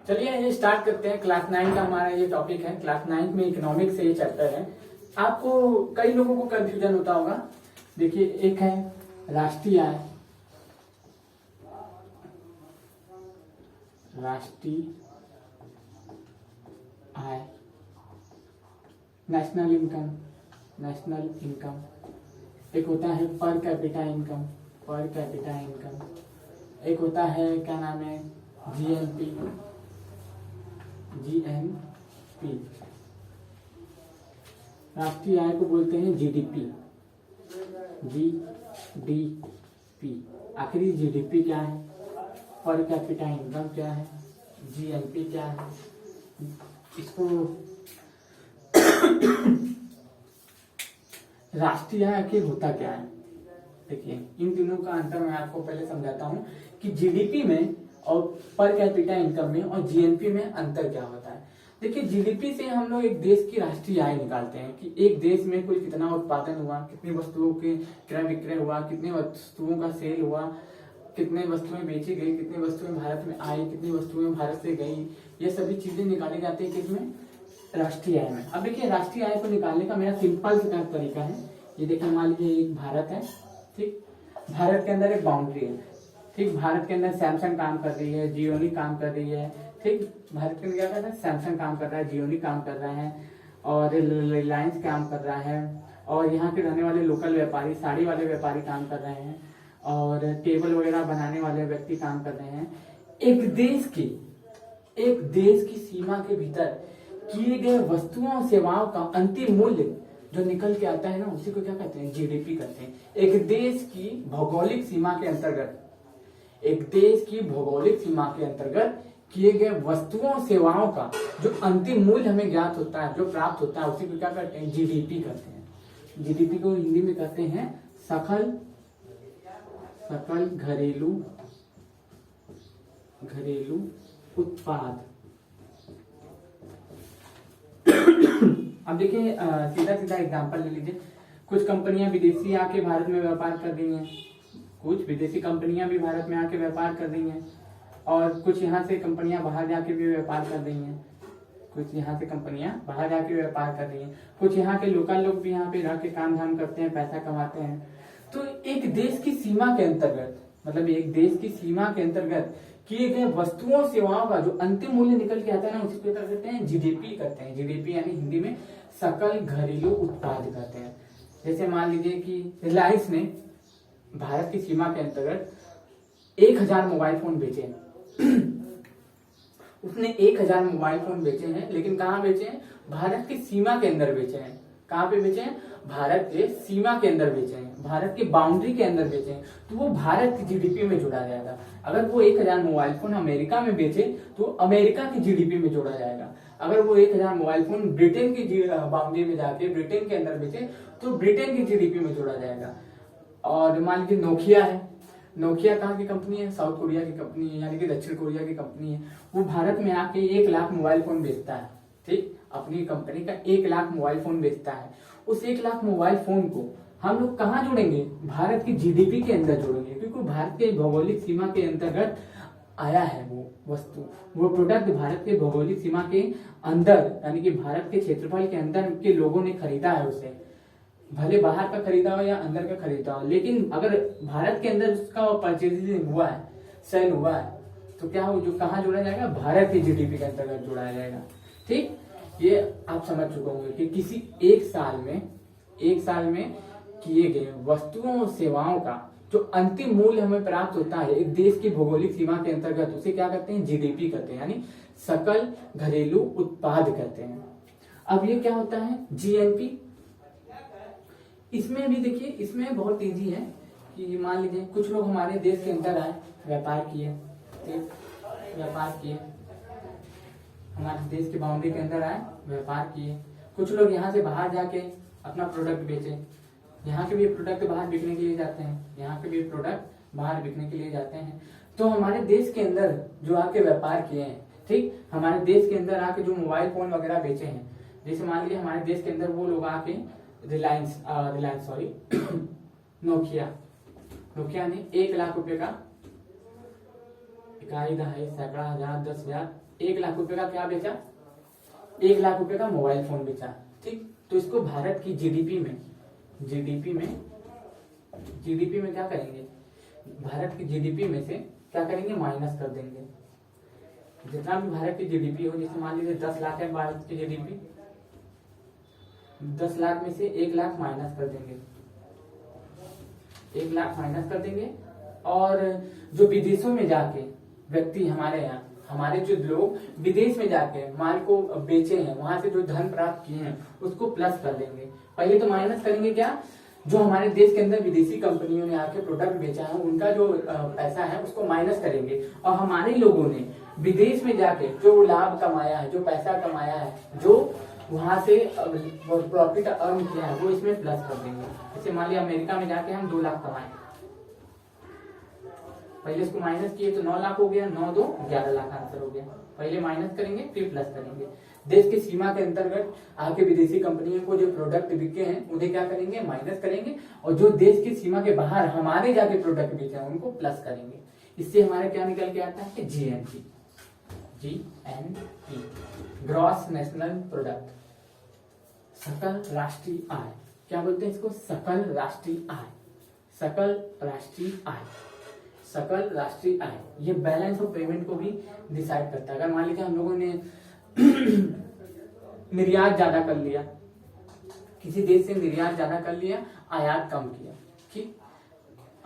चलिए ये स्टार्ट करते हैं। क्लास 9 का हमारा ये टॉपिक है। क्लास 9 में इकोनॉमिक्स से ये चैप्टर है। आपको कई लोगों को कंफ्यूजन होता होगा। देखिए, एक है राष्ट्रीय आय, राष्ट्रीय आय, नेशनल इनकम, नेशनल इनकम। एक होता है per capita income, per capita income. एक होता है क्या नाम है, जीएनपी, जीएनपी। राष्ट्रीय आय को बोलते हैं जीडीपी, जीडीपी। आखिरी जीडीपी क्या है, पर कैपिटा इनकम क्या है, जीएनपी क्या है। इसको राष्ट्रीय आय आखिर होता क्या है। देखिए, इन तीनों का अंतर मैं आपको पहले समझाता हूँ कि जीडीपी में और पर कैपिटा इनकम में और जीएनपी में अंतर क्या होता है। देखिए, जीडीपी से हम लोग एक देश की राष्ट्रीय आय निकालते हैं कि एक देश में कुल कितना उत्पादन हुआ, कितनी वस्तुओं के क्रय विक्रय हुआ, कितनी वस्तुओं का सेल हुआ, कितने वस्तुएं बेची गई, कितनी वस्तुएं भारत में आई, कितनी वस्तुएं भारत से गई। ये सभी चीजें निकाली जाती है किसमें, राष्ट्रीय आय में। अब देखिए, राष्ट्रीय आय को निकालने का मेरा सिंपल सा तरीका है। ये देखिए, मान लीजिए एक भारत है, ठीक। भारत के अंदर एक बाउंड्री है, ठीक। भारत के अंदर सैमसंग काम कर रही है, जियोनी काम कर रही है, ठीक। भारत के अंदर क्या कर रहा है, सैमसंग काम कर रहा है, जियोनी काम कर रहा है और रिलायंस काम कर रहा है। और यहाँ के रहने वाले लोकल व्यापारी, साड़ी वाले व्यापारी काम कर रहे हैं और टेबल वगैरह बनाने वाले व्यक्ति काम कर रहे हैं। एक देश की सीमा के भीतर किए गए वस्तुओं और सेवाओं का अंतिम मूल्य जो निकल के आता है ना, उसी को क्या कहते हैं, जीडीपी कहते हैं। एक देश की भौगोलिक सीमा के अंतर्गत, एक देश की भौगोलिक सीमा के अंतर्गत किए गए वस्तुओं और सेवाओं का जो अंतिम मूल्य हमें ज्ञात होता है, जो प्राप्त होता है, उसी को क्या कहते हैं, जीडीपी कहते हैं। जीडीपी को हिंदी में कहते हैं सकल घरेलू उत्पाद। अब देखिए, सीधा सीधा एग्जांपल ले लीजिए। कुछ कंपनियां विदेशी आके भारत में व्यापार कर रही हैं, कुछ विदेशी कंपनियां भी भारत में आके व्यापार कर रही हैं और कुछ यहाँ से कंपनियां बाहर जाके भी व्यापार कर रही हैं, कुछ यहाँ से कंपनियां बाहर जाके व्यापार कर रही हैं, कुछ यहाँ के लोकल लोग भी यहाँ पे रह के काम धाम करते हैं, पैसा कमाते हैं। तो एक देश की सीमा के अंतर्गत, मतलब एक देश की सीमा के अंतर्गत किए गए वस्तुओं सेवाओं का जो अंतिम मूल्य निकल के आता है ना, उसी को क्या कहते हैं, जीडीपी कहते हैं। जीडीपी यानी हिंदी में सकल घरेलू उत्पाद कहते हैं। जैसे मान लीजिए कि रिलायंस ने भारत की सीमा के अंतर्गत 1000 मोबाइल फोन बेचे हैं। उसने 1000 मोबाइल फोन बेचे हैं, लेकिन कहाँ बेचे हैं, भारत की सीमा के अंदर बेचे हैं। कहाँ पे बेचे हैं, भारत के सीमा के अंदर बेचे हैं, भारत की बाउंड्री के अंदर बेचे हैं। तो वो भारत की जीडीपी में जोड़ा जाएगा। अगर वो 1000 मोबाइल फोन अमेरिका में बेचे तो अमेरिका की जीडीपी में जोड़ा जाएगा। अगर वो 1000 मोबाइल फोन ब्रिटेन की बाउंड्री में जाके ब्रिटेन के अंदर बेचे तो ब्रिटेन की जीडीपी में जोड़ा जाएगा। और मान लीजिए नोकिया है, नोकिया कहाँ की कंपनी है, साउथ कोरिया की कंपनी है, यानी कि दक्षिण कोरिया की कंपनी है। वो भारत में आके 1 लाख मोबाइल फोन बेचता है, ठीक। अपनी कंपनी का 1 लाख मोबाइल फोन बेचता है। उस 1 लाख मोबाइल फोन को हम लोग कहाँ जोड़ेंगे, भारत की जीडीपी के अंदर जोड़ेंगे, क्योंकि भारत के भौगोलिक सीमा के अंतर्गत आया है वो वस्तु, वो प्रोडक्ट भारत के भौगोलिक सीमा के अंदर, यानी कि भारत के क्षेत्रफल के अंदर के लोगों ने खरीदा है उसे। भले बाहर का खरीदा हो या अंदर का खरीदा हो, लेकिन अगर भारत के अंदर उसका परचेजिंग हुआ है, सेल हुआ है, तो क्या हो, जो कहाँ जोड़ा जाएगा, भारत की जीडीपी के अंतर्गत जोड़ा जाएगा, ठीक। ये आप समझ चुके होंगे कि किसी एक साल में किए गए वस्तुओं और सेवाओं का जो अंतिम मूल्य हमें प्राप्त होता है एक देश की भौगोलिक सीमा के अंतर्गत, उसे क्या कहते हैं, जीडीपी कहते हैं, यानी सकल घरेलू उत्पाद कहते हैं। अब ये क्या होता है, जीएनपी। इसमें भी देखिए, इसमें बहुत तेजी है कि मान लीजिए कुछ लोग हमारे देश के अंदर आए, व्यापार किए, हमारे देश की बाउंड्री के अंदर आए, व्यापार किए। कुछ लोग यहाँ से बाहर जाके अपना प्रोडक्ट बेचे, यहाँ के भी प्रोडक्ट बाहर बिकने के लिए जाते हैं, यहाँ के भी प्रोडक्ट बाहर बिकने के लिए जाते हैं। तो हमारे देश के अंदर जो आके व्यापार किए हैं, ठीक, हमारे देश के अंदर आके जो मोबाइल फोन वगैरह बेचे हैं, जैसे मान लीजिए हमारे देश के अंदर वो लोग आके नोकिया ने 1 लाख रुपए का, इकाई, दहाई, सैकड़ा, हजार, 10,000 1 लाख रुपए का क्या बेचा, 1 लाख रुपए का मोबाइल फोन बेचा, ठीक। तो इसको भारत की जीडीपी में क्या करेंगे, भारत की जीडीपी में से क्या करेंगे, माइनस कर देंगे। जितना भी भारत की जीडीपी हो, जैसे मान लीजिए 10 लाख है भारत की जीडीपी, 10 लाख में से 1 लाख माइनस कर देंगे, 1 लाख माइनस कर देंगे। और जो विदेशों में जाके व्यक्ति हमारे जो लोग विदेश में जाके माल को बेचे हैं, वहां से जो धन प्राप्त किए हैं उसको प्लस कर देंगे। पहले तो माइनस करेंगे क्या, जो हमारे देश के अंदर विदेशी कंपनियों ने आके प्रोडक्ट बेचा है उनका जो पैसा है उसको माइनस करेंगे, और हमारे लोगों ने विदेश में जाके जो लाभ कमाया है, जो पैसा कमाया है, जो वहां से प्रॉफिट अर्न किया है वो इसमें प्लस कर देंगे। जैसे मान लिया अमेरिका में जाके हम 2 लाख कमाए, पहले इसको माइनस किए तो 9 लाख हो गया, 9 2 11 लाख आंसर हो गया। पहले माइनस करेंगे फिर प्लस करेंगे। देश की सीमा के अंतर्गत आके विदेशी कंपनियों को जो प्रोडक्ट बिके हैं उन्हें क्या करेंगे, माइनस करेंगे, और जो देश की सीमा के बाहर हमारे जाके प्रोडक्ट बिके हैं उनको प्लस करेंगे। इससे हमारा क्या निकल के आता है, जीएनपी, ग्रॉस नेशनल प्रोडक्ट, सकल राष्ट्रीय आय। क्या बोलते हैं इसको, सकल राष्ट्रीय आय, सकल राष्ट्रीय आय, सकल राष्ट्रीय आय। ये बैलेंस ऑफ पेमेंट को भी डिसाइड करता है। अगर मान लीजिए हम लोगों ने निर्यात ज्यादा कर लिया, किसी देश से निर्यात ज्यादा कर लिया, आयात कम किया, ठीक,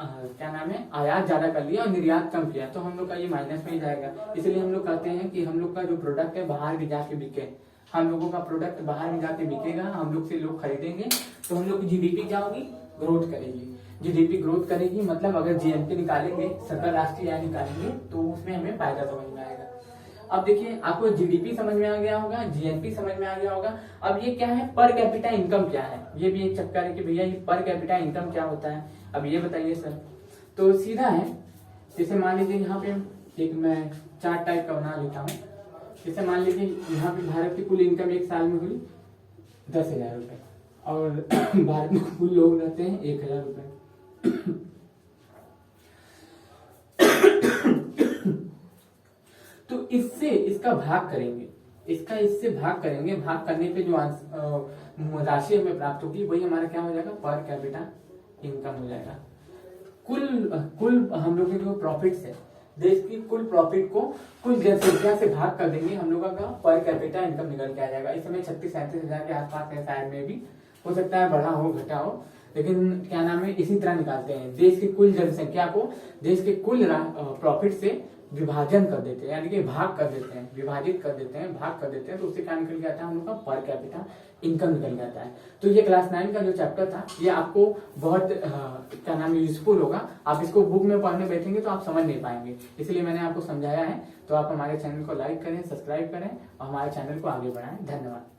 क्या नाम है, आयात ज्यादा कर लिया और निर्यात कम किया, तो हम लोग का ये माइनस में ही जाएगा। इसलिए हम लोग कहते हैं कि हम लोग का जो प्रोडक्ट है बाहर भी जाके बिके, हम लोगों का प्रोडक्ट बाहर में जाके बिकेगा, हम लोग से लोग खरीदेंगे, तो हम लोग की जीडीपी क्या होगी, ग्रोथ करेगी। जीडीपी ग्रोथ करेगी मतलब अगर जीएनपी निकालेंगे, सकल राष्ट्रीय आय निकालेंगे, तो उसमें हमें फायदा समझ में आएगा। अब देखिए आपको जीडीपी समझ में आ गया होगा, जीएनपी समझ में आ गया होगा। अब ये क्या है, पर कैपिटा इनकम क्या है, ये भी एक चक्कर है कि भैया ये पर कैपिटा इनकम क्या होता है, अब ये बताइए सर। तो सीधा है, जैसे मान लीजिए यहाँ पे एक मैं चार्ट टाइप का बना लेता हूँ। जैसे मान लीजिए यहाँ पे भारत की कुल इनकम एक साल में हुई 10,000 रुपए, और भारत में कुल लोग रहते हैं 1,000 रुपए। तो इससे इसका भाग करेंगे, इससे भाग करेंगे, भाग करने पे जो राशि हमें प्राप्त होगी वही हमारा क्या हो जाएगा, पर कैपिटा इनकम हो जाएगा। कुल हम लोग के जो प्रॉफिट्स है, देश की कुल प्रॉफिट को कुल जनसंख्या से भाग कर देंगे, हम लोगों का पर कैपिटा इनकम निकल के आ जाएगा। इस समय 36-37 हजार के आसपास है, शायद में भी हो सकता है बढ़ा हो घटा हो, लेकिन क्या नाम है, इसी तरह निकालते हैं। देश की कुल जनसंख्या को देश के कुल प्रॉफिट से विभाजन कर देते हैं, यानी कि भाग कर देते हैं, विभाजित कर देते हैं, भाग कर देते हैं, तो उससे क्या निकल जाता है, हम लोग का पर कैपिटा इनकम निकल जाता है। तो ये क्लास 9 का जो चैप्टर था ये आपको बहुत क्या नाम यूजफुल होगा। आप इसको बुक में पढ़ने बैठेंगे तो आप समझ नहीं पाएंगे, इसलिए मैंने आपको समझाया है। तो आप हमारे चैनल को लाइक करें, सब्सक्राइब करें और हमारे चैनल को आगे बढ़ाएं। धन्यवाद।